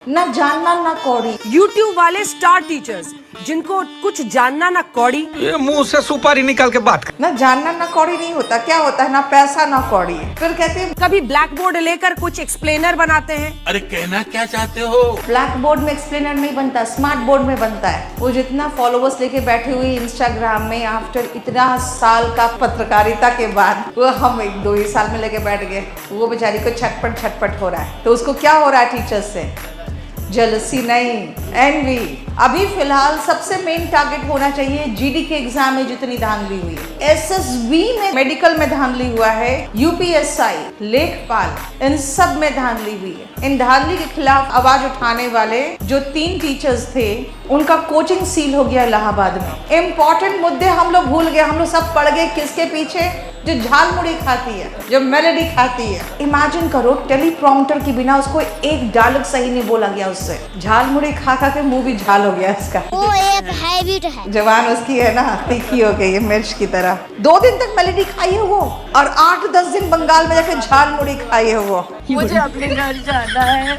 ना जानना ना कौड़ी। YouTube वाले स्टार टीचर्स जिनको कुछ जानना ना कौड़ी। ये मुंह से सुपारी निकाल के बात कर। ना जानना ना कौड़ी नहीं होता, क्या होता है ना पैसा ना कौड़ी। फिर कहते हैं कभी ब्लैक बोर्ड लेकर कुछ एक्सप्लेनर बनाते हैं। अरे कहना क्या चाहते हो? ब्लैक बोर्ड में एक्सप्लेनर नहीं बनता, स्मार्ट बोर्ड में बनता है। वो जितना फॉलोवर्स लेके बैठी हुई इंस्टाग्राम में आफ्टर इतना साल का पत्रकारिता के बाद वो हम 1-2 ही साल में लेके बैठ गए। वो बेचारी को छटपट हो रहा है। तो उसको क्या हो रहा है टीचर्स से? जेलसी नहीं, एनवी। अभी फिलहाल सबसे मेन टारगेट होना चाहिए जीडी के एग्जाम में जितनी धांधली हुई है, एसएसबी में, मेडिकल में धांधली हुआ है, यूपीएसआई, लेखपाल, इन सब में धांधली हुई है। इन धांधली के खिलाफ आवाज उठाने वाले जो 3 टीचर्स थे उनका कोचिंग सील हो गया इलाहाबाद में। इम्पोर्टेंट मुद्दे हम लोग भूल गए, हम लोग सब पड़ गए किसके पीछे? जो झालमुड़ी खाती है, जो मेलोडी खाती है। इमेजिन करो टेलीप्रॉम्प्टर के बिना उसको एक डायलॉग सही नहीं बोला गया उससे। झालमुड़ी खा खा के मुंह भी झाल हो गया इसका। वो एक हैबिट है। जवान उसकी है ना, तीखी हो गई है मिर्च की तरह। 2 दिन तक मेलोडी खाई है वो, और 8-10 दिन बंगाल में जाके झालमुड़ी खाई है वो। मुझे अपने घर जाना है।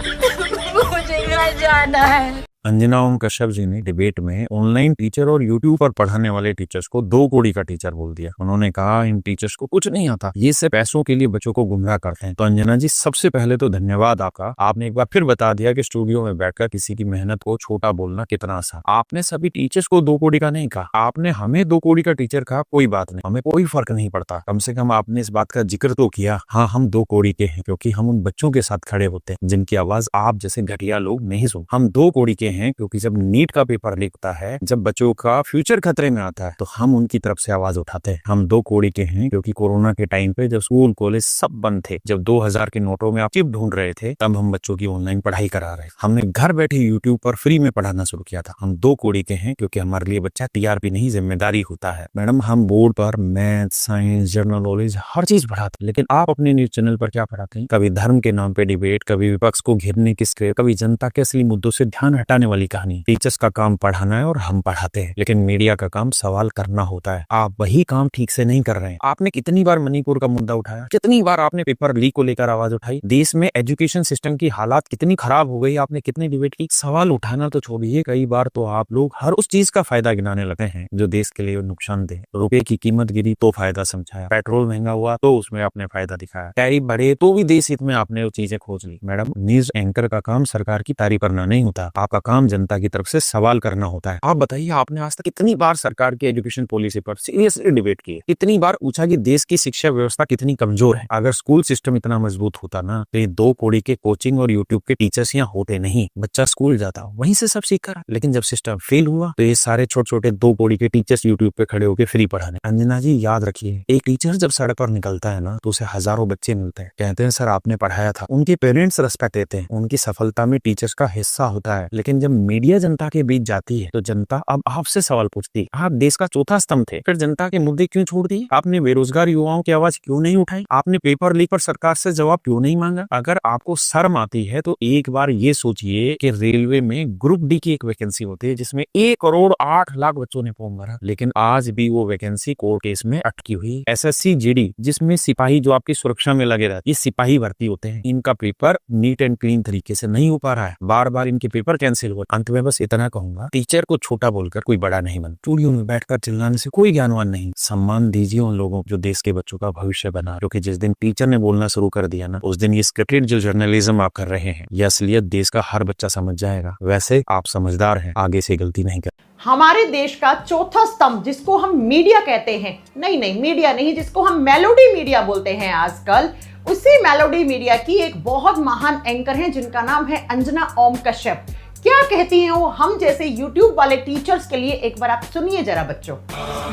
मुझे घर जाना है। अंजना ओम कश्यप जी ने डिबेट में ऑनलाइन टीचर और यूट्यूब पर पढ़ाने वाले टीचर्स को 2 कौड़ी का टीचर बोल दिया। उन्होंने कहा इन टीचर्स को कुछ नहीं आता, ये सिर्फ पैसों के लिए बच्चों को गुमराह करते हैं। तो अंजना जी सबसे पहले तो धन्यवाद आपका, आपने एक बार फिर बता दिया कि स्टूडियो में बैठकर किसी की मेहनत को छोटा बोलना कितना आसान। आपने सभी टीचर्स को 2 कौड़ी का नहीं कहा, आपने हमें 2 कौड़ी का टीचर कहा। कोई बात नहीं, हमें कोई फर्क नहीं पड़ता। कम से कम आपने इस बात का जिक्र तो किया। हाँ, हम 2 कौड़ी के हैं क्योंकि हम उन बच्चों के साथ खड़े होते हैं जिनकी आवाज आप जैसे घटिया लोग नहीं सुन। हम 2 कौड़ी के हैं क्योंकि जब नीट का पेपर लीक होता है, जब बच्चों का फ्यूचर खतरे में आता है, तो हम उनकी तरफ से आवाज उठाते हैं। हम 2 कौड़ी के हैं क्योंकि कोरोना के टाइम पे जब स्कूल कॉलेज सब बंद थे, जब 2000 के नोटों में आप चिप ढूंढ रहे थे, तब हम बच्चों की ऑनलाइन पढ़ाई करा रहे। हमने घर बैठे यूट्यूब पर फ्री में पढ़ाना शुरू किया था। हम 2 कौड़ी के हैं क्योंकि हमारे लिए बच्चा टीआरपी नहीं जिम्मेदारी होता है। मैडम, हम बोर्ड पर मैथ, साइंस, जनरल नॉलेज हर चीज पढ़ाते, लेकिन आप अपने न्यूज चैनल पर क्या पढ़ाते हैं? कभी धर्म के नाम पे डिबेट, कभी विपक्ष को घेरने की स्क्रिप्ट, कभी जनता के असली मुद्दों से ध्यान हटाने वाली कहानी। टीचर्स का काम पढ़ाना है और हम पढ़ाते हैं, लेकिन मीडिया का काम सवाल करना होता है। आप वही काम ठीक से नहीं कर रहे हैं। आपने कितनी बार मणिपुर का मुद्दा उठाया, कितनी बार आपने पेपर लीक को लेकर आवाज उठाई, देश में एजुकेशन सिस्टम की हालात कितनी खराब हो गई, आपने कितनी डिबेट की। सवाल उठाना तो छोड़िए, कई बार तो आप लोग हर उस चीज का फायदा गिनाने लगे हैं जो देश के लिए नुकसान दे। रुपए की कीमत गिरी तो फायदा समझाया, पेट्रोल महंगा हुआ तो उसमें आपने फायदा दिखाया, टैरिफ बढ़े तो भी देश हित में आपने वो चीजें खोज ली। मैडम, न्यूज एंकर का काम सरकार की तारीफ करना नहीं होता, आपका काम जनता की तरफ से सवाल करना होता है। आप बताइए, आपने आज तक कितनी बार सरकार की एजुकेशन पॉलिसी पर सीरियसली डिबेट की, कितनी बार पूछा कि देश की शिक्षा व्यवस्था कितनी कमजोर है? अगर स्कूल सिस्टम इतना मजबूत होता ना, तो ये 2 कौड़ी के कोचिंग और यूट्यूब के टीचर्स यहाँ होते नहीं। बच्चा स्कूल जाता, वहीं से सब सीख कर। लेकिन जब सिस्टम फेल हुआ तो ये सारे छोटे-छोटे 2 कौड़ी के टीचर्स यूट्यूब पे खड़े होकर फ्री पढ़ाने। अंजना जी याद रखिए, एक टीचर जब सड़क पर निकलता है ना, तो उसे हजारों बच्चे मिलते हैं, कहते हैं सर आपने पढ़ाया था। उनके पेरेंट्स रिस्पेक्ट देते हैं, उनकी सफलता में टीचर्स का हिस्सा होता है। लेकिन जब मीडिया जनता के बीच जाती है तो जनता अब आपसे सवाल पूछती, आप देश का चौथा स्तंभ थे, फिर जनता के मुद्दे क्यों छोड़ दिए? आपने बेरोजगार युवाओं की आवाज क्यों नहीं उठाई? आपने पेपर लीक पर सरकार से जवाब क्यों नहीं मांगा? अगर आपको शर्म आती है तो एक बार ये सोचिए कि रेलवे में ग्रुप डी की एक वैकेंसी होती है जिसमें 1 करोड़ 8 लाख बच्चों ने फॉर्म भरा, लेकिन आज भी वो वैकेंसी कोर्ट केस में अटकी हुई। एसएससी जीडी, जिसमें सिपाही जो आपकी सुरक्षा में लगे रहते, ये सिपाही भर्ती होते हैं, इनका पेपर नीट एंड क्लीन तरीके से नहीं हो पा रहा है, बार बार इनके पेपर कैंसिल हो। अंत में बस इतना कहूंगा, टीचर को छोटा बोलकर कोई बड़ा नहीं बन। स्टूडियो में बैठकर चिल्लाने से कोई ज्ञानवान नहीं। सम्मान दीजिए उन लोगों जो देश के बच्चों का भविष्य बना, क्योंकि जिस दिन टीचर ने बोलना शुरू कर दिया ना, उस दिन ये स्क्रिप्टेड जो जर्नलिज्म आप कर रहे हैं, ये असलियत देश का हर बच्चा समझ जाएगा। वैसे आप समझदार हैं, आगे से गलती नहीं कर। हमारे देश का चौथा स्तंभ जिसको हम मीडिया कहते हैं, नहीं मीडिया नहीं, जिसको हम मेलोडी मीडिया बोलते हैं आजकल, उसी मेलोडी मीडिया की एक बहुत महान एंकर है जिनका नाम है अंजना ओम कश्यप। क्या कहती हैं वो हम जैसे YouTube वाले टीचर्स के लिए? एक बार आप सुनिए जरा बच्चों।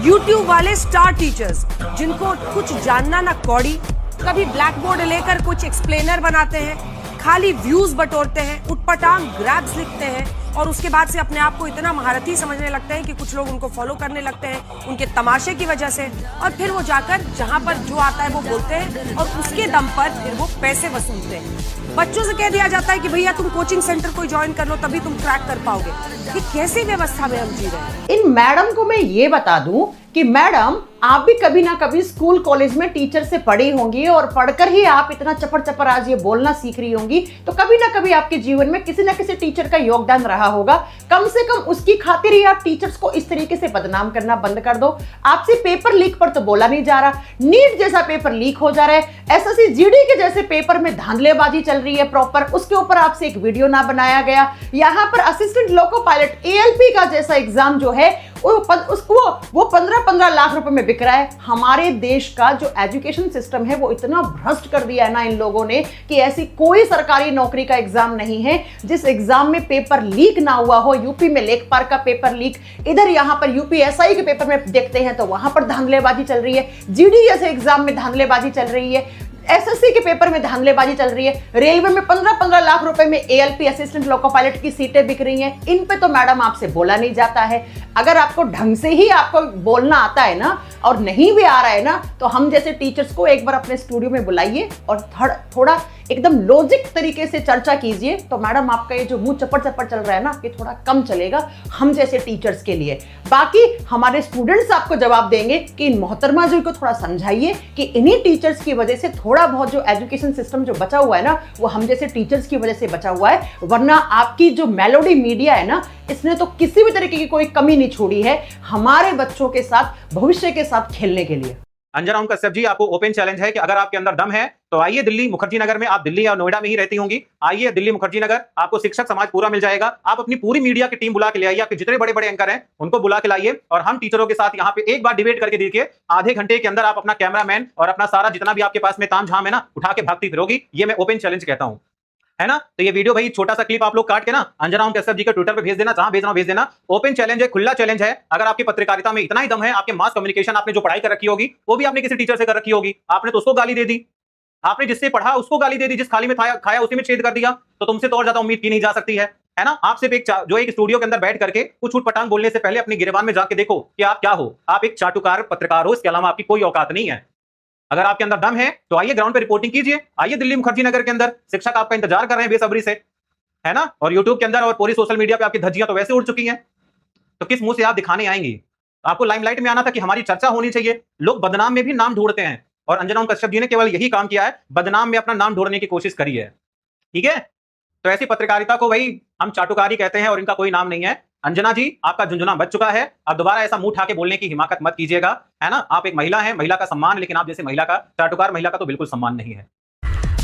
YouTube वाले स्टार टीचर्स जिनको कुछ जानना ना कौड़ी, कभी ब्लैक बोर्ड लेकर कुछ एक्सप्लेनर बनाते हैं, खाली व्यूज बटोरते हैं, उटपटांग ग्रैब्स लिखते हैं और उसके बाद से अपने आप को इतना महारथी समझने लगते हैं कि कुछ लोग उनको फॉलो करने लगते हैं उनके तमाशे की वजह से, और फिर वो जाकर जहां पर जो आता है वो बोलते हैं और उसके दम पर फिर वो पैसे वसूलते हैं। बच्चों से कह दिया जाता है कि भैया तुम कोचिंग सेंटर कोई ज्वाइन कर लो तभी तुम क्रैक कर पाओगे। ये कैसी व्यवस्था में हम जी रहे हैं? इन मैडम को मैं ये बता दूं कि मैडम आप भी कभी ना कभी स्कूल कॉलेज में टीचर से पढ़ी होंगी और पढ़कर ही आप इतना चपर चपर आज ये बोलना सीख रही होंगी, तो कभी ना कभी आपके जीवन में किसी ना किसी टीचर का योगदान रहा होगा। कम से कम उसकी खातिर ही आप टीचर्स को इस तरीके से बदनाम करना बंद कर दो। आपसे पेपर लीक पर तो बोला नहीं जा रहा, नीट जैसा पेपर लीक हो जा रहा है, एसएससी जीडी के जैसे पेपर में धांधलेबाजी चल रही है प्रॉपर, उसके ऊपर आपसे एक वीडियो ना बनाया गया। यहाँ पर असिस्टेंट लोको पायलट एएलपी का जैसा एग्जाम जो है वो 15-15 लाख रुपए में बिक रहा है। हमारे देश का जो एजुकेशन सिस्टम है वो इतना भ्रष्ट कर दिया है ना इन लोगों ने कि ऐसी कोई सरकारी नौकरी का एग्जाम नहीं है जिस एग्जाम में पेपर लीक ना हुआ हो। यूपी में लेखपाल का पेपर लीक, इधर यहाँ पर यूपीएसआई के पेपर में देखते हैं तो वहां पर धांधलेबाजी चल रही है, जीडी जैसे एग्जाम में धांधलेबाजी चल रही है, एसएससी के पेपर में धांधलेबाजी चल रही है, रेलवे में 15-15 लाख रुपए में एएलपी असिस्टेंट लोको पायलट की सीटें बिक रही हैं। इन पे तो मैडम आपसे बोला नहीं जाता है। अगर आपको ढंग से ही आपको बोलना आता है ना और नहीं भी आ रहा है ना, तो हम जैसे टीचर्स को एक बार अपने स्टूडियो में बुलाइए और थोड़ा एकदम लॉजिक तरीके से चर्चा कीजिए, तो मैडम आपका ये जो मुंह चप्पड़ चप्पड़ चल रहा है ना, ये थोड़ा कम चलेगा हम जैसे टीचर्स के लिए। बाकी हमारे स्टूडेंट्स आपको जवाब देंगे कि इन मोहतरमा जी को थोड़ा समझाइए कि इन्हीं टीचर्स की वजह से थोड़ा बहुत जो एजुकेशन सिस्टम जो बचा हुआ है ना, वो हम जैसे टीचर्स की वजह से बचा हुआ है। वरना आपकी जो मेलोडी मीडिया है ना, इसने तो किसी भी तरीके की कोई कमी नहीं छोड़ी है हमारे बच्चों के साथ, भविष्य के साथ खेलने के लिए। अंजना ओम कश्यप जी, आपको ओपन चैलेंज है कि अगर आपके अंदर दम है तो आइए दिल्ली मुखर्जी नगर में। आप दिल्ली या नोएडा में ही रहती होंगी, आइए दिल्ली मुखर्जी नगर, आपको शिक्षक समाज पूरा मिल जाएगा। आप अपनी पूरी मीडिया की टीम बुला के ले आइए, आपके जितने बड़े बड़े एंकर हैं उनको बुला के लाइए और हम टीचरों के साथ यहाँ पे एक बार डिबेट करके देखिए। आधे घंटे के अंदर आप अपना कैमरामैन और अपना सारा जितना भी आपके पास में तामझाम है ना, उठा के भागती फिरोगी। ये मैं ओपन चैलेंज कहता हूँ, है ना। तो ये वीडियो भाई छोटा सा क्लिप आप लोग काट के ना अंजना ओम कश्यप जी के ट्विटर पे भेज देना, जहां भेजना हो भेज देना। ओपन चैलेंज है, खुला चैलेंज है। अगर आपकी पत्रकारिता में इतना ही दम है, आपके मास कम्युनिकेशन, आपने जो पढ़ाई कर रखी होगी वो भी आपने किसी टीचर से कर रखी होगी, आपने तो उसको गाली दे दी, आपने जिससे पढ़ा उसको गाली दे दी, जिस थाली में खाया उसी में छेद कर दिया, तो तुमसे तो और ज्यादा उम्मीद की नहीं जा सकती है ना। आप सिर्फ एक स्टूडियो के अंदर बैठ करके कुछ उठपटांग बोलने से पहले अपनी गिरेबान में जाके देखो कि आप क्या हो। आप एक चाटुकार पत्रकार हो, इसके अलावा आपकी कोई औकात नहीं है। अगर आपके अंदर दम है तो आइए ग्राउंड पे रिपोर्टिंग कीजिए, आइए दिल्ली मुखर्जी नगर के अंदर। शिक्षक आपका इंतजार कर रहे हैं बेसब्री से, है ना। और यूट्यूब के अंदर और पूरी सोशल मीडिया पे आपकी धज्जियां तो वैसे उड़ चुकी हैं, तो किस मुंह से आप दिखाने आएंगी? आपको लाइमलाइट में आना था कि हमारी चर्चा होनी चाहिए। लोग बदनाम में भी नाम ढूंढते हैं और अंजना ओम कश्यप जी ने केवल यही काम किया है, बदनाम में अपना नाम ढूंढने की कोशिश करी है। ठीक है, तो ऐसी पत्रकारिता को भाई हम चाटुकारी कहते हैं और इनका कोई नाम नहीं है। अंजना जी, आपका झुंझुना बच चुका है, अब दोबारा ऐसा मुंह उठा के बोलने की हिमाकत मत कीजिएगा, है ना। आप एक महिला हैं, महिला का सम्मान, लेकिन आप जैसे महिला का, चाटुकार महिला का तो बिल्कुल सम्मान नहीं है।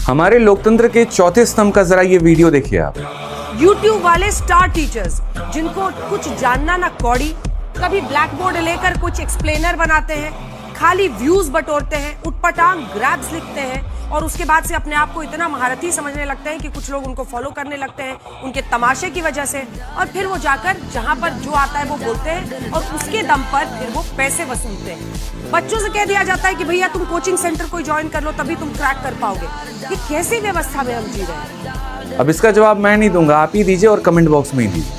हमारे लोकतंत्र के चौथे स्तंभ का जरा ये वीडियो देखिए आप। YouTube वाले स्टार टीचर्स जिनको कुछ जानना ना कौड़ी, कभी ब्लैक बोर्ड लेकर कुछ एक्सप्लेनर बनाते हैं, खाली व्यूज बटोरते हैं, उटपटांग ग्रैब्स लिखते हैं और उसके बाद से अपने आप को इतना महारथी समझने लगते हैं कि कुछ लोग उनको फॉलो करने लगते हैं उनके तमाशे की वजह से, और फिर वो जाकर जहां पर जो आता है वो बोलते हैं और उसके दम पर फिर वो पैसे वसूलते हैं। बच्चों से कह दिया जाता है कि भैया तुम कोचिंग सेंटर कोई ज्वाइन कर लो तभी तुम क्रैक कर पाओगे। ये कैसी व्यवस्था में हम जी रहे हैं? अब इसका जवाब मैं नहीं दूंगा, आप ही दीजिए और कमेंट बॉक्स में ही दीजिए।